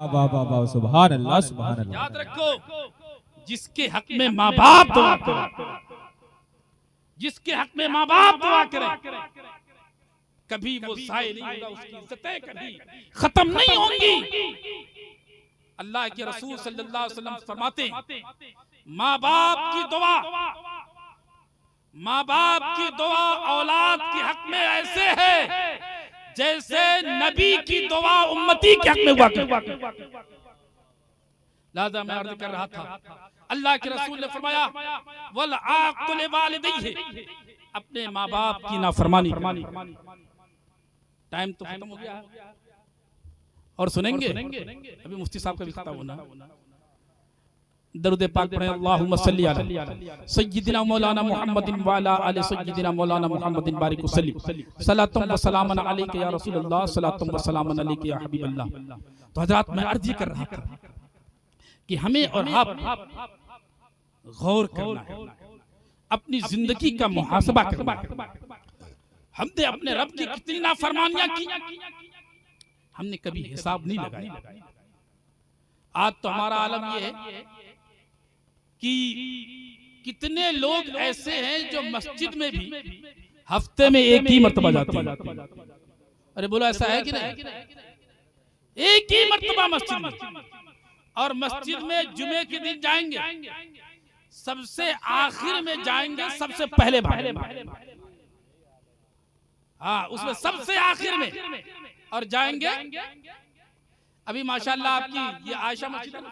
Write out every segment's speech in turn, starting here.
वाह वाह वाह, सुभान अल्लाह सुभान अल्लाह। याद रखो, जिसके हक में माँ बाप दुआ करें, जिसके हक में माँ बाप दुआ करें, कभी वो ज़ाय नहीं होगा, उसकी इज्जतें कभी खत्म नहीं होंगी। अल्लाह के रसूल सल्लल्लाहु अलैहि वसल्लम फरमाते हैं, माँ बाप की दुआ, माँ बाप की दुआ औलाद के हक में ऐसे है जैसे नबी की दुआ उम्मती के हक में हुआ करती। लिहाजा मैं अर्ज कर रहा था, अल्लाह के रसूल ने फरमाया, वल आक़ु लिवालिदैहि, अपने माँ बाप की नाफरमानी। टाइम तो खत्म हो गया है और सुनेंगे अभी मुफ्ती साहब का भी खत्म होना। दरूद पाक पढ़ें, अल्लाहुम्मा सल्ली अला सय्यिदिना मौलाना मुहम्मदिन व अला आलि सय्यिदिना मौलाना मुहम्मदिन बारिक वसल्लिम सलातुम व सलामन अलैका या रसूलल्लाह, सलातुम व सलामन अलैका या हबीबल्लाह। तो हजरात, मैं अर्ज कर रहा था कि हमें और आप गौर करना है, अपनी जिंदगी का मुहासबा करना है। हमने अपने रब की कितनी नाफरमानियां की, हमने कभी हिसाब नहीं लगाया। आज तो हमारा आलम ये है कि कितने लोग ऐसे हैं जो मस्जिद में भी हफ्ते में एक ही मर्तबा जाते हैं। अरे बोलो, ऐसा है कि नहीं? एक ही मर्तबा मस्जिद में, और मस्जिद में जुमे के दिन जाएंगे, सबसे आखिर में जाएंगे, सबसे पहले भागेंगे। हाँ, उसमें सबसे आखिर में, और जाएंगे। अभी माशाल्लाह आपकी ये आयशा मस्जिद है,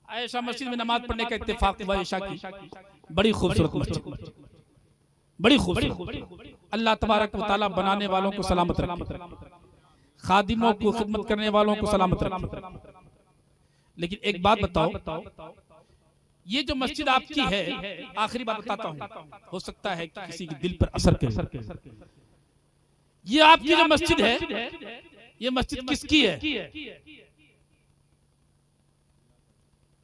आयशा मस्जिद में नमाज पढ़ने का इत्तेफाक हुआ ईशा की। बड़ी खूबसूरत मस्जिद, बड़ी खूबसूरत। अल्लाह तबारक व तआला बनाने वालों को सलामत रखे, खादिमों को, खिदमत करने वालों को सलामत रखे। लेकिन एक बात बताओ, ये जो मस्जिद आपकी है, आखिरी बात बताता हूँ, हो सकता है कि किसी के दिल पर असर करे। ये आपकी जो मस्जिद है, ये मस्जिद किसकी है?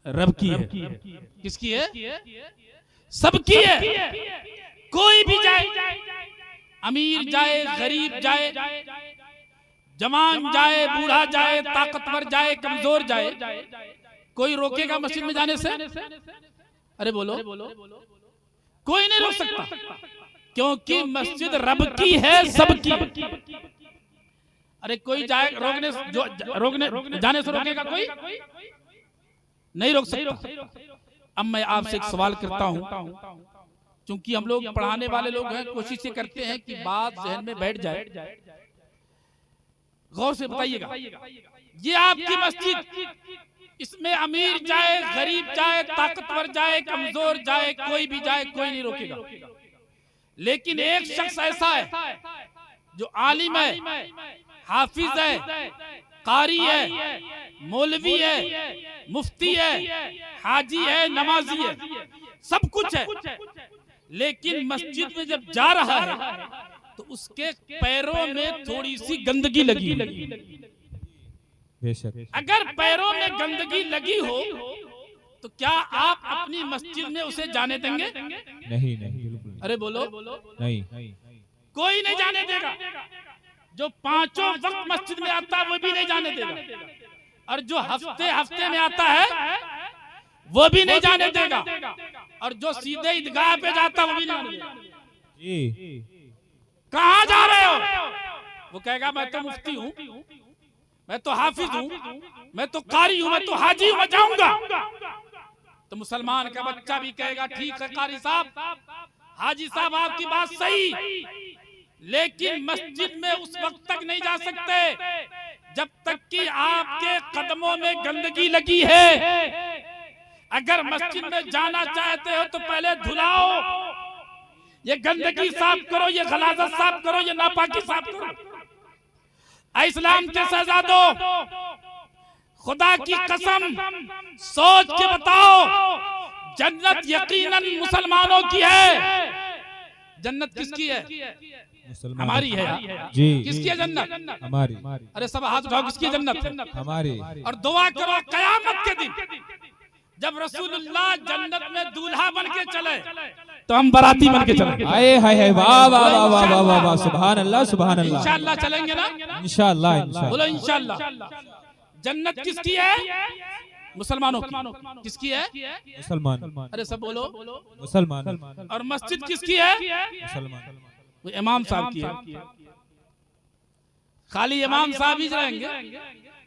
रब की है। किसकी है? सबकी है। कोई भी जाए, अमीर जाए, गरीब जाए, जवान जाए, बूढ़ा जाए, ताकतवर जाए, कमजोर जाए, कोई रोकेगा मस्जिद में जाने से? अरे बोलो, कोई नहीं रोक सकता, क्योंकि मस्जिद रब की है, सबकी। अरे कोई जाए रोकने जाने से रोकेगा कोई? नहीं रोक सकता। अब मैं आपसे एक सवाल करता हूं, क्योंकि हम लोग पढ़ाने वाले लोग हैं, कोशिश करते हैं कि बात जहन में बैठ जाए। गौर से बताइएगा, ये आपकी मस्जिद, इसमें अमीर जाए, गरीब जाए, ताकतवर जाए, कमजोर जाए, कोई भी जाए, कोई नहीं रोकेगा। लेकिन एक शख्स ऐसा है जो आलिम है, हाफिज है, कारी है, मौलवी है, मुफ्ती है, हाजी है, नमाजी है, सब कुछ है, लेकिन मस्जिद में जब जा रहा है तो उसके पैरों में थोड़ी सी गंदगी लगी। बेशक। अगर पैरों में गंदगी लगी हो तो क्या आप अपनी मस्जिद में उसे जाने देंगे? नहीं नहीं, बिल्कुल। अरे बोलो, नहीं, कोई नहीं जाने देगा। जो पांचों वक्त मस्जिद में आता है वो भी नहीं जाने देगा, और जो हफ्ते हफ्ते में आता है वो भी नहीं जाने देगा, और जो सीधे ईदगाह पे जाता है वो भी नहीं जाने देगा। कहाँ जा रहे हो? वो कहेगा मैं तो मुफ्ती हूँ, मैं तो हाफिज हूँ, मैं तो कारी हूँ, मैं तो हाजी हूँ, मैं जाऊंगा। तो मुसलमान का बच्चा भी कहेगा ठीक है कारी साहब, हाजी साहब आपकी बात सही, लेकिन मस्जिद में उस वक्त तक नहीं जा सकते जब तक कि आपके कदमों में गंदगी लगी है। अगर मस्जिद में जाना चाहते हो तो पहले धुलाओ, ये गंदगी साफ करो, ये गलाजत साफ करो, ये नापाकी साफ करो। इस्लाम के शहजादों, खुदा की कसम सोच के बताओ, जन्नत यकीनन मुसलमानों की है। जन्नत किसकी है? हमारी है जी। किसकी है जन्नत? हमारी। अरे सब हाथ उठाओ, किसकी जन्नत है? हमारी। और दुआ करो कयामत के दिन जब रसूलुल्लाह जन्नत में दूल्हा बन के चले तो हम बाराती बन के चलेंगे। आए हाय हाय, वाह वाह वाह वाह वाह वाह, सुभान अल्लाह सुभान अल्लाह। इंशाअल्लाह चलेंगे ना? इंशाअल्लाह, इंशाअल्लाह। बोलो इंशाअल्लाह। जन्नत किसकी है? मुसलमानों की। किसकी है? मुसलमान। अरे सब बोलो। मुसलमान। और मस्जिद किसकी है? मुसलमान। वो इमाम साहब की है। खाली इमाम साहब ही रहेंगे,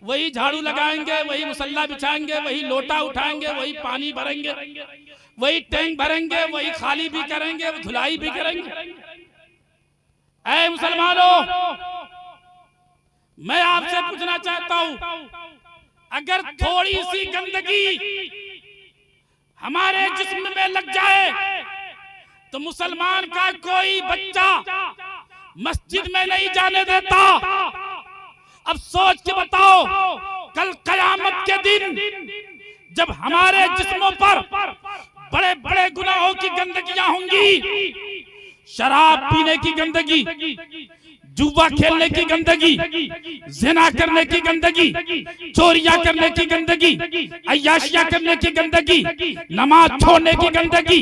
वही झाड़ू लगाएंगे, वही मुसल्ला बिछाएंगे, वही लोटा उठाएंगे, वही पानी भरेंगे, वही टैंक भरेंगे, वही खाली भी करेंगे, धुलाई भी करेंगे। ऐ मुसलमानों, मैं आपसे पूछना चाहता हूं, अगर थोड़ी सी गंदगी हमारे जिस्म में लग जाए तो मुसलमान का कोई बच्चा मस्जिद में नहीं जाने देता। अब सोच के बताओ, कल कयामत के दिन जब हमारे जिस्मों पर बड़े बड़े गुनाहों की गंदगियां होंगी, शराब पीने की गंदगी, जुआ खेलने की गंदगी, ज़िना करने की गंदगी, चोरियां करने की गंदगी, अय्याशियां करने की गंदगी, नमाज छोड़ने की गंदगी,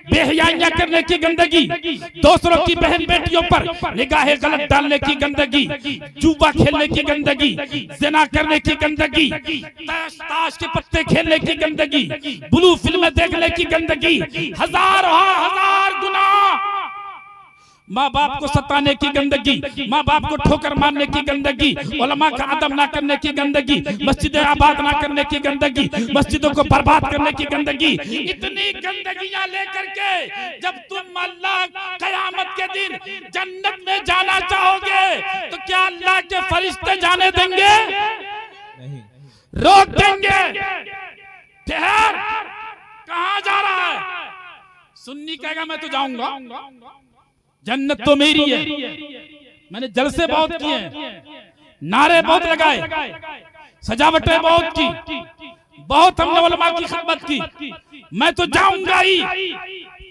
बेहयाइयां करने की गंदगी, दूसरों की बहन बेटियों पर निगाहें गलत डालने की गंदगी, जुआ खेलने की गंदगी, ज़िना करने की गंदगी, ताश के पत्ते खेलने की गंदगी, ब्लू फिल्में देखने की गंदगी, हजार गुनाह, माँ बाप को सताने की गंदगी, माँ बाप को ठोकर मारने की गंदगी, उलमा का अदब ना करने की गंदगी, मस्जिदें आबाद ना करने की गंदगी, मस्जिदों को बर्बाद करने की गंदगी, इतनी गंदगियां लेकर के जब तुम अल्लाह कयामत के दिन जन्नत में जाना चाहोगे तो क्या अल्लाह के फरिश्ते जाने देंगे? नहीं। रोक देंगे। ठहर, कहां जा रहा है? सुन्नी कहेगा मैं तो जाऊंगा, जन्नत तो मेरी है। मैंने जलसे बहुत किए हैं, नारे बहुत लगाए, सजावटें बहुत की, बहुत हमने उलमा की खिदमत की, मैं तो जाऊंगा ही।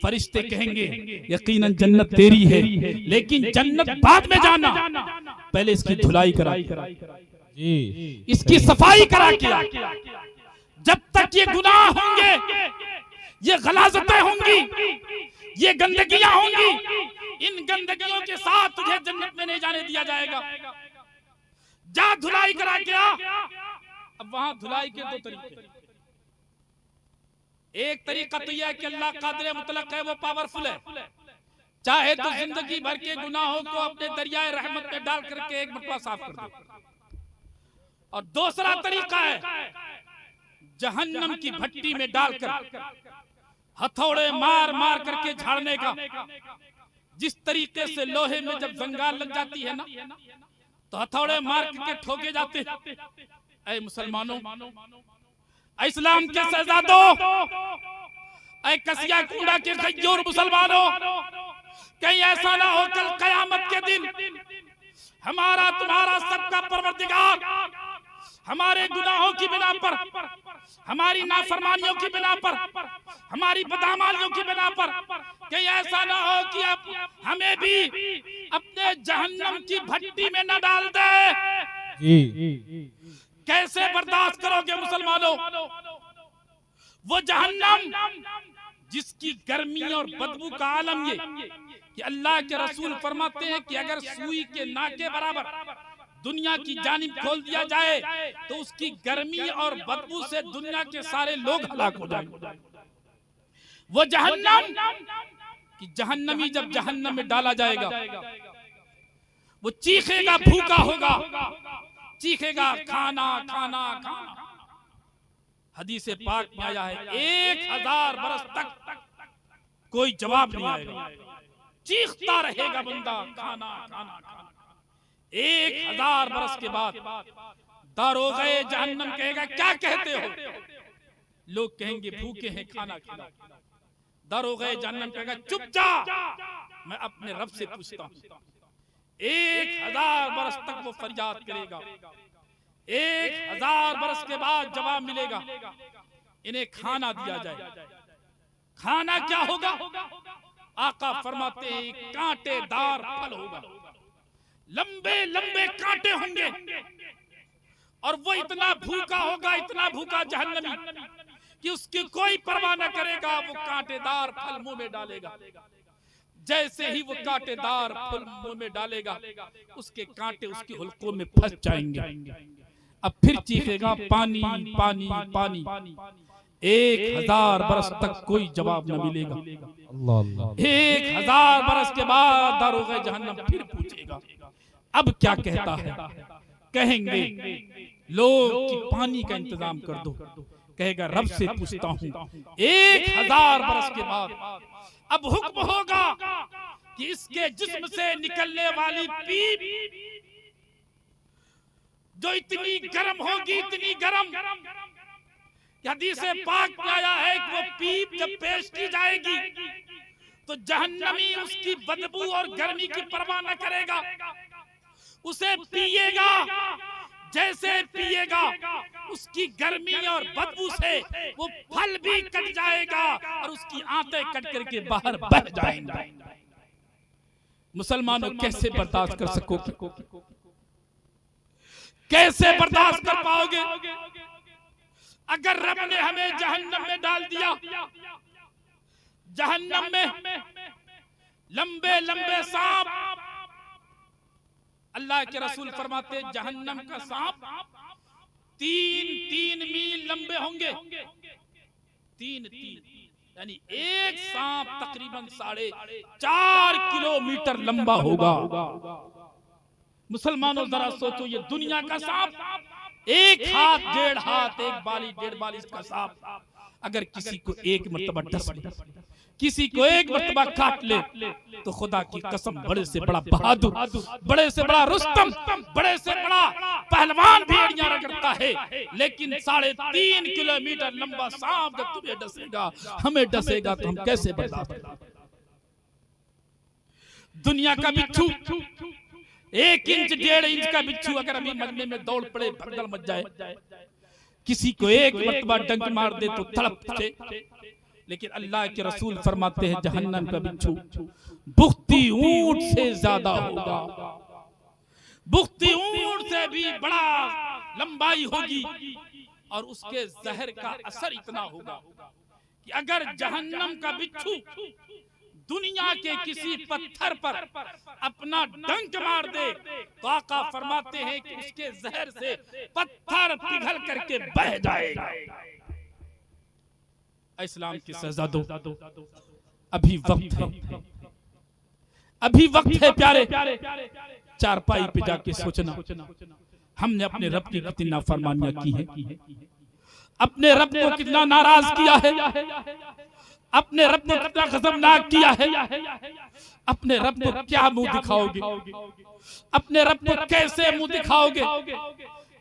फरिश्ते कहेंगे यकीनन जन्नत तेरी है, लेकिन जन्नत बाद में जाना, पहले इसकी धुलाई करा, इसकी सफाई करा के। जब तक ये गुनाह होंगे, ये गलाजतें होंगी, ये गंदगियां होंगी, इन गंदगियों के साथ तुझे जन्नत में नहीं जाने दिया जाएगा। जा धुलाई करा के आ। अब वहां धुलाई के दो तरीके, एक तरीका तो यह है कि अल्लाह कादिर मुतलक है, वो पावरफुल है, चाहे तो जिंदगी भर के गुनाहों को अपने दरियाए रहमत में डाल करके एक मरतबा साफ कर दे। और दूसरा तरीका है जहन्नम की भट्टी में डालकर हथौड़े मार मार करके झाड़ने का। जिस तरीके से लोहे में जब जंगाल लग जाती है ना, तो हथौड़े मार करके ठोके जाते। ऐ मुसलमानों, इस्लाम के शहजादों, ऐ कसिया कूड़ा के गय्योर मुसलमानों, कहीं ऐसा ना हो कल कयामत के दिन हमारा तुम्हारा सबका परवरदिगार हमारे गुनाहों की बिना पर, हमारी नाफरमानियों की बिना पर, हमारी बदअमालियों की बिना पर, कहीं ऐसा ना हो कि अब हमें भी अपने जहन्नम की भट्टी में न डाल दे। कैसे बर्दाश्त करोगे मुसलमानों? वो जहन्नम जिसकी गर्मी और बदबू का आलम ये कि अल्लाह के रसूल फरमाते हैं कि अगर सुई के नाके बराबर दुनिया की जानिब खोल दिया जाए तो उसकी गर्मी और बदबू से दुनिया के सारे लोग हलाक हो जाएंगे। वो जहन्नम कि जहन्नमी जब जहन्नम में डाला जाएगा वो चीखेगा, भूखा होगा, चीखेगा खाना खाना खाना। हदीस पाक में आया है 1000 बरस तक कोई जवाब नहीं आएगा, चीखता रहेगा बंदा खाना खाना खाना। 1000 बरस के बाद दारोगे जहन्नम कहेगा क्या कहते हो? लोग कहेंगे भूखे हैं, खाना खाना। दारोगे जहन्नम कहेगा चुप जा, मैं अपने रब से पूछता हूं। 1000 बरस तक वो फरियाद करेगा। 1000 बरस के बाद जवाब मिलेगा, इन्हें खाना दिया जाए। खाना क्या होगा? आका फरमाते हैं कांटेदार फल होगा, लंबे लंबे कांटे होंगे, और वो इतना भूखा होगा, इतना भूखा जहन्नमी कि उसकी कोई परवाह न करेगा। वो कांटेदार फल मुंह में डालेगा, जैसे ही वो कांटेदार फल मुंह में डालेगा उसके कांटे उसके हुल्कों में फंस जाएंगे। अब फिर चीखेगा पानी पानी पानी। 1000 बरस तक कोई जवाब न मिलेगा। 1000 बरस के बाद दारोगा जहन्नम फिर पूछेगा अब क्या कहता है। कहेंगे लोग कि पानी का इंतजाम कर दो। कहेगा रब से पूछता हूँ 1000 बरस के बाद अब हुक्म होगा कि इसके जिस्म से निकलने वाली पीप जो इतनी गर्म होगी, इतनी गर्म, हदीस पाक में आया है कि वो पीप जब पेश की जाएगी तो जहन्नमी उसकी बदबू और गर्मी की परवाह न करेगा, उसे पिएगा। जैसे पिएगा उसकी गर्मी और बदबू से वो फल भी कट जाएगा और उसकी आंतें कट करके बाहर बह जाएंगे। मुसलमानों कैसे बर्दाश्त कर सकोगे? कैसे बर्दाश्त कर पाओगे? अगर रब ने हमें जहन्नम में डाल दिया, जहन्नम में लंबे लंबे सांप, अल्लाह के रसूल फरमाते जहन्नम का सांप 3-3 मील लंबे होंगे। 3-3 यानी एक सांप तकरीबन 4.5 किलोमीटर लंबा होगा। मुसलमानों जरा सोचो, ये दुनिया का सांप 1 हाथ 1.5 हाथ, 1 बाली 1.5 बाली का सांप अगर किसी को एक मर्तबा डस ले, किसी को एक मर्तबा काट ले तो खुदा की कसम बड़े से बड़ा बहादुर, बड़े से बड़ा रुस्तम, बड़े से बड़ा पहलवान भी एड़ियां रगड़ता है, लेकिन 3.5 किलोमीटर लंबा सांप जब तुम्हें डसेगा, हमें डसेगा तो हम कैसे बर्दाश्त करेंगे? दुनिया का बिच्छू 1 इंच 1.5 इंच का बिच्छू अगर अभी मरने में दौड़ पड़े, भगदड़ मच जाए, किसी को एक मर्तबा डंक मार दे तो तड़प से, लेकिन अल्लाह के रसूल फरमाते हैं जहन्नम का बिच्छू बुख्ती ऊंट से ज्यादा होगा, बुख्ती ऊंट से भी बड़ा लंबाई होगी और उसके जहर का असर इतना होगा कि अगर जहन्नम का बिच्छू दुनिया के किसी पत्थर पर अपना डंक मार दे तो आका फरमाते हैं कि उसके जहर से पत्थर पिघल करके बह जाएगा। इस्लाम के शहजादों, अभी वक्त है, अभी वक्त है प्यारे, चारपाई पे जाके सोचना हमने अपने रब की कितनी नाफरमानियां की है, अपने रब को कितना नाराज किया है, अपने रब को कितना गज़बनाक किया है, अपने रब को क्या मुंह दिखाओगे, अपने रब को कैसे मुंह दिखाओगे?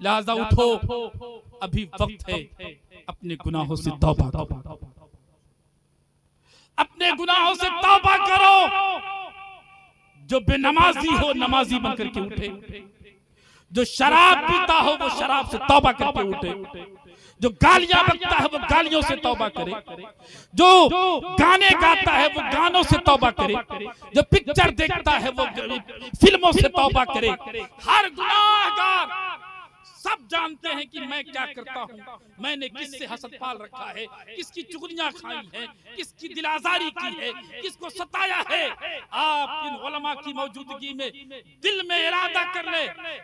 लिहाजा उठो, अभी वक्त है, अपने गुनाहों से तौबा करो, अपने गुनाहों से तौबा करो। जो बेनमाजी हो नमाजी बनकर के उठे, जो शराब पीता हो वो शराब से तौबा करके उठे, जो गालियां बकता है वो गालियों से तौबा करे, जो गाने गाता है वो गानों से तौबा करे, जो पिक्चर देखता है वो फिल्मों से तौबा करे। हर गुनाहगार सब जानते हैं कि मैं क्या करता हूँ, मैंने किससे हसद पाल रखा है, किसकी चुगलियां खाई हैं, किसकी दिलाजारी की है, किसको सताया है। आप इन उलमा की मौजूदगी में दिल में इरादा कर ले,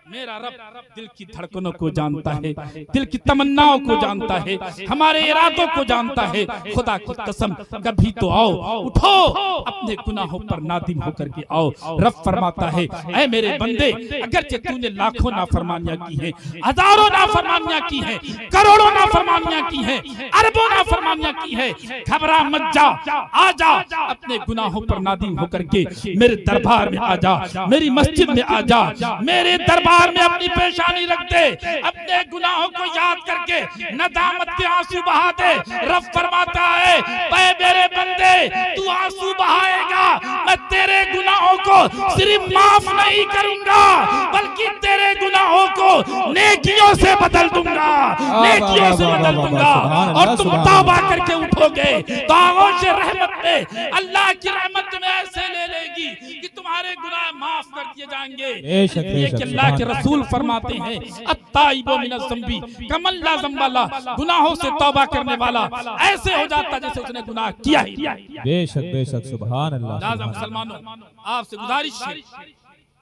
मेरा रब दिल की धड़कनों को जानता है, दिल की तमन्नाओं को जानता है, हमारे इरादों को जानता है। खुदा की कसम कभी तो आओ, उठो, अपने गुनाहों पर नादिम होकर के आओ। रब फरमाता है, ऐ मेरे बंदे, अगरचे तूने लाखों नाफरमानियां की हैं, हजारों नाफरमानियां की हैं, करोड़ों नाफरमानियां की हैं, अरबों नाफरमानियां की हैं, घबरा मत जा, आ जा, अपने गुनाहों पर नादिम होकर के मेरे दरबार में आ जा, मेरी मस्जिद में आ जा, मेरे दरबार में अपनी पेशानी रख दे, अपने गुनाहों को याद करके नदामत के आंसू बहा दे। रब फरमाता है, ऐ मेरे बंदे, तू आंसू बहाएगा, मैं तेरे गुनाहों को सिर्फ माफ नहीं करूंगा बल्कि तेरे गुनाहों को नेकियों से बदल दूंगा, नेकियों से बदल दूंगा। और तुम तौबा करके उठोगे तो आगोश रहमत में, अल्लाह की रहमत में ऐसे ले लेगी कि तुम्हारे गुनाह माफ कर दिए जाएंगे। ये कि अल्लाह के रसूल फरमाते हैं, अत्ताइबु मिनज़ ज़ंबी कमन ला ज़ंबा ला, गुनाहों से तौबा करने वाला ऐसे हो जाता जैसे उसने गुनाह किया ही नहीं। बेशक बेशक, सुभान अल्लाह। लिहाजा मुसलमानों, आपसे गुजारिश है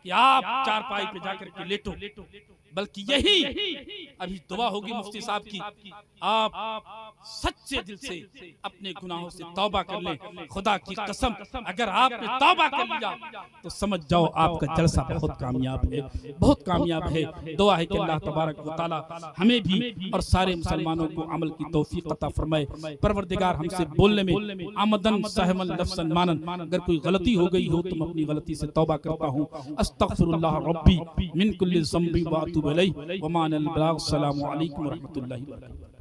कि आप चारपाई पे जाकर के लेटो, बल्कि यही अभी दुआ होगी मुफ्ती साहब की, आप सच्चे दिल से अपने गुनाहों से तौबा कर लें। खुदा की कसम, अगर आपने तौबा कर लिया तो समझ जाओ आपका जलसा बहुत कामयाब है, बहुत कामयाब है। दुआ है कि अल्लाह तबारक व तआला हमें भी और सारे मुसलमानों को अमल की तौफीक अता फरमाए। परवरदिगार हमसे बोलने में आमदन सहमन लफ्ज़न मानन, अगर कोई गलती हो गई हो तो मैं अपनी गलती से तौबा करता हूँ। अस्तगफिरुल्लाह रब्बी मिन कुल्लि ज़ंबि व अतूबु इलैहि व मा अनल बलाग। अस्सलामु अलैकुम व रहमतुल्लाहि व बरकातुहू।